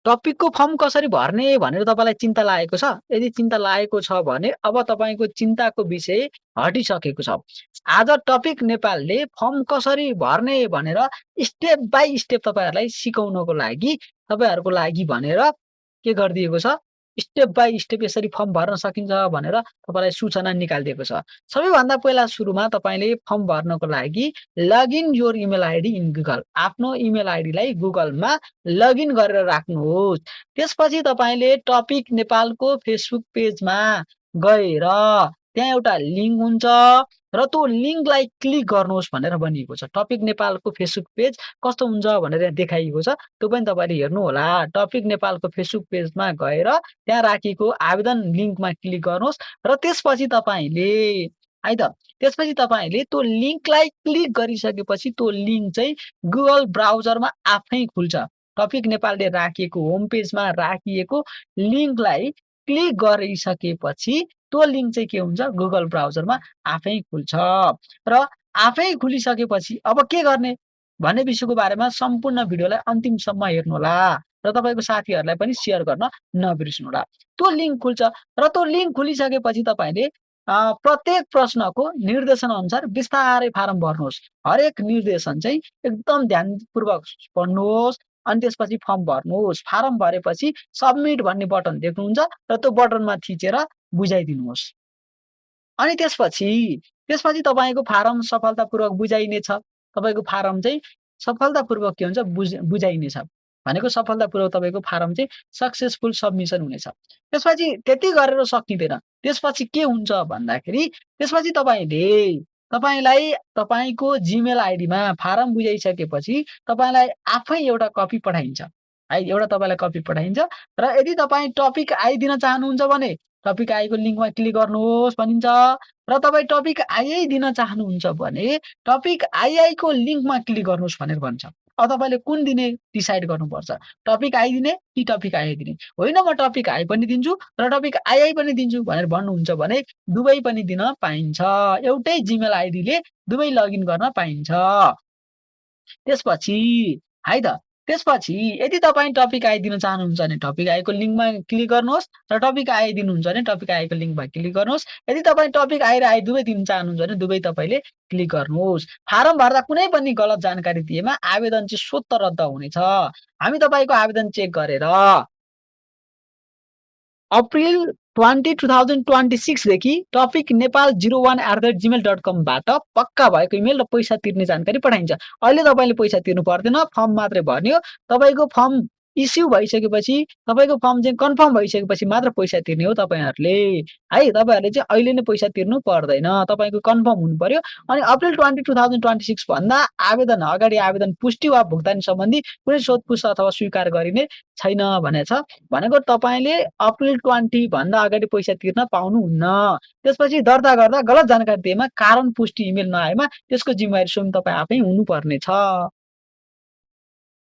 टपिकको form कसरी भर्ने भनेर तपाईँलाई चिन्ता लागेको छ? यदि चिन्ता लागेको छ भने अब तपाईँको चिन्ताको विषय हटिसकेको छ। आज टपिक नेपालले फर्म कसरी भर्ने भनेर स्टेप बाई स्टेप तपाईँहरूलाई सिकाउनको लागि तपाईँहरूको लागि भनेर के गरिदिएको छ? स्टेप बाई स्टेप यसरी फर्म भर्न सकिन्छ भनेर तपाईँलाई सूचना निकालिदिएको छ। सबैभन्दा पहिला सुरुमा तपाईँले फर्म भर्नको लागि login your email ID in Google. आफ्नो इमेल आइडीलाई गुगलमा लगइन गरेर राख्नुहोस्। त्यसपछि तपाईँले टपिक नेपालको फेसबुक पेजमा गएर त्यहाँ एउटा लिङ्क हुन्छ र त्यो लिङ्कलाई क्लिक गर्नुहोस् भनेर भनिएको छ। टपिक नेपालको फेसबुक पेज कस्तो हुन्छ भनेर यहाँ देखाइएको छ, त्यो पनि तपाईँले हेर्नु होला। टपिक नेपालको फेसबुक पेजमा गएर त्यहाँ राखिएको आवेदन लिङ्कमा क्लिक गर्नुहोस् र त्यसपछि तपाईँले है त त्यसपछि तपाईँले त्यो लिङ्कलाई क्लिक गरिसकेपछि त्यो लिङ्क चाहिँ गुगल ब्राउजरमा आफै खुल्छ। टपिक नेपालले राखिएको होम पेजमा राखिएको लिङ्कलाई क्लिक गरिसकेपछि त्यो लिङ्क चाहिँ के हुन्छ, गुगल ब्राउजरमा आफै खुल्छ र आफै खुलिसकेपछि अब के गर्ने भन्ने विषयको बारेमा सम्पूर्ण भिडियोलाई अन्तिमसम्म हेर्नुहोला र तपाईँको साथीहरूलाई पनि सेयर गर्न नबिर्सनुहोला। त्यो लिङ्क खुल्छ र त्यो लिङ्क खुलिसकेपछि तपाईँले प्रत्येक प्रश्नको निर्देशन अनुसार बिस्तारै फारम भर्नुहोस्। हरेक निर्देशन चाहिँ एकदम ध्यानपूर्वक पढ्नुहोस् अनि त्यसपछि फर्म भर्नुहोस्। फारम भरेपछि सबमिट भन्ने बटन देख्नुहुन्छ र त्यो बटनमा थिचेर बुझाइदिनुहोस्। अनि त्यसपछि तपाईँको फारम सफलतापूर्वक बुझाइनेछ। तपाईँको फारम चाहिँ सफलतापूर्वक के हुन्छ बुझाइनेछ भनेको सफलतापूर्वक तपाईँको फारम चाहिँ सक्सेसफुल सबमिसन हुनेछ। त्यसपछि त्यति गरेर सकिँदैन। त्यसपछि के हुन्छ भन्दाखेरि त्यसपछि तपाईँलाई तपाईँको जीमेल आइडीमा फारम बुझाइसकेपछि तपाईँलाई आफै एउटा कपी पठाइन्छ है, एउटा तपाईँलाई कपी पठाइन्छ र यदि तपाईँ टपिक आइदिन चाहनुहुन्छ भने टपिक आईको लिङ्कमा क्लिक गर्नुहोस् भनिन्छ र तपाईँ टपिक आइ दिन चाहनुहुन्छ भने टपिक आईको लिङ्कमा क्लिक गर्नुहोस् भनेर भन्छ। अब तपाईँले कुन दिने डिसाइड गर्नुपर्छ, टपिक आई दिने कि टपिक आइ दिने। होइन म टपिक आई पनि दिन्छु र टपिक आइ पनि दिन्छु भनेर भन्नुहुन्छ भने दुवै पनि दिन पाइन्छ। एउटै जीमेल आइडीले दुवै लगइन गर्न पाइन्छ। त्यसपछि है त त्यसपछि यदि तपाईँ टपिक आइ दिन चाहनुहुन्छ भने टपिक आईको लिङ्कमा क्लिक गर्नुहोस् र टपिक आइ दिनुहुन्छ भने टपिक आईको लिङ्कमा क्लिक गर्नुहोस्। यदि तपाईँ टपिक आइ र आइ दुवै दिन चाहनुहुन्छ भने दुवै तपाईँले क्लिक गर्नुहोस्। फारम भर्दा कुनै पनि गलत जानकारी दिएमा आवेदन चाहिँ स्वतः रद्द हुनेछ। हामी तपाईँको आवेदन चेक गरेर अप्रिल 20, 2026 देखि टपिक नेपाल 01@gmail.com बाट पक्का भएको इमेल र पैसा तिर्ने जानकारी पठाइन्छ। अहिले तपाईँले पैसा तिर्नु पर्दैन, फर्म मात्रै भर्ने हो। तपाईँको फर्म इस्यु भइसकेपछि तपाईँको फर्म चाहिँ कन्फर्म भइसकेपछि मात्र पैसा तिर्ने हो तपाईँहरूले है। तपाईँहरूले चाहिँ अहिले नै पैसा तिर्नु पर्दैन, तपाईँको कन्फर्म हुनु पर्यो। अनि अप्रिल 20, 2026 भन्दा आवेदन अगाडि आवेदन पुष्टि वा भुक्तानी सम्बन्धी कुनै सोधपुछ अथवा स्वीकार गरिने छैन भनेको छ। भनेको तपाईँले अप्रिल 20 भन्दा अगाडि पैसा तिर्न पाउनुहुन्न। त्यसपछि दर्ता गर्दा गलत जानकारी दिएमा कारण पुष्टि इमेल नआएमा त्यसको जिम्मेवारी स्वयं तपाईँ आफै हुनुपर्नेछ।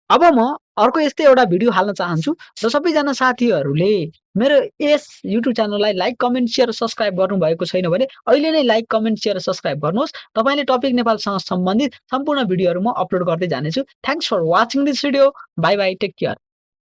अब म अर्को यस्तै एउटा भिडियो हाल्न चाहन्छु र सबैजना साथीहरूले मेरो यस युट्युब च्यानललाई लाइक, कमेन्ट, सेयर, सब्स्क्राइब गर्नुभएको छैन भने अहिले नै लाइक, कमेन्ट, सेयर, सब्स्क्राइब गर्नुहोस्। तपाईँले टपिक नेपालसँग सम्बन्धित सम्पूर्ण भिडियोहरू म अपलोड गर्दै जानेछु। Thanks for watching this video. Bye bye, take care.